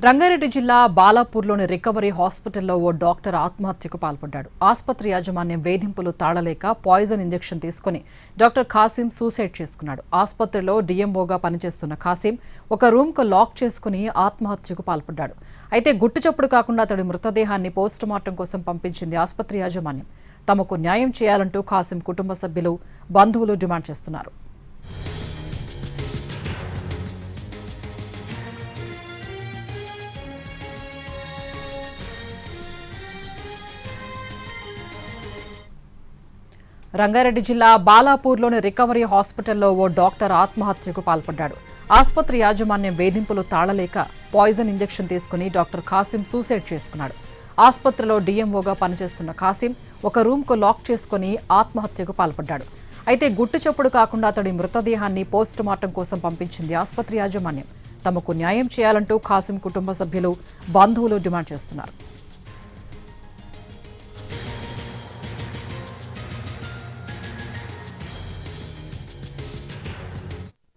రంగారెడ్డి జిల్లా బాలాపూర్లోని రికవరీ హాస్పిటల్లో ఓ డాక్టర్ ఆత్మహత్యకు పాల్పడ్డాడు. ఆసుపత్రి యాజమాన్యం వేధింపులు తాళలేక పాయిజన్ ఇంజెక్షన్ తీసుకుని డాక్టర్ ఖాసిం సూసైడ్ చేసుకున్నాడు. ఆసుపత్రిలో డీఎంఓగా పనిచేస్తున్న ఖాసిం ఒక రూమ్కు లాక్ చేసుకుని ఆత్మహత్యకు పాల్పడ్డాడు. అయితే గుట్టుచప్పుడు కాకుండా అతడి మృతదేహాన్ని పోస్టుమార్టం కోసం పంపించింది ఆసుపత్రి యాజమాన్యం. తమకు న్యాయం చేయాలంటూ ఖాసిం కుటుంబ సభ్యులు, బంధువులు డిమాండ్ చేస్తున్నారు. రంగారెడ్డి జిల్లా బాలాపూర్లోని రికవరీ హాస్పిటల్లో ఓ డాక్టర్ ఆత్మహత్యకు పాల్పడ్డాడు. ఆసుపత్రి యాజమాన్యం వేధింపులు తాళలేక పాయిజన్ ఇంజెక్షన్ తీసుకుని డాక్టర్ ఖాసిం సూసైడ్ చేసుకున్నాడు. ఆసుపత్రిలో డీఎంఓగా పనిచేస్తున్న ఖాసిం ఒక రూమ్కు లాక్ చేసుకుని ఆత్మహత్యకు పాల్పడ్డాడు. అయితే గుట్టు చప్పుడు కాకుండా అతడి మృతదేహాన్ని పోస్టుమార్టం కోసం పంపించింది ఆసుపత్రి యాజమాన్యం. తమకు న్యాయం చేయాలంటూ ఖాసిం కుటుంబ సభ్యులు, బంధువులు డిమాండ్ చేస్తున్నారు.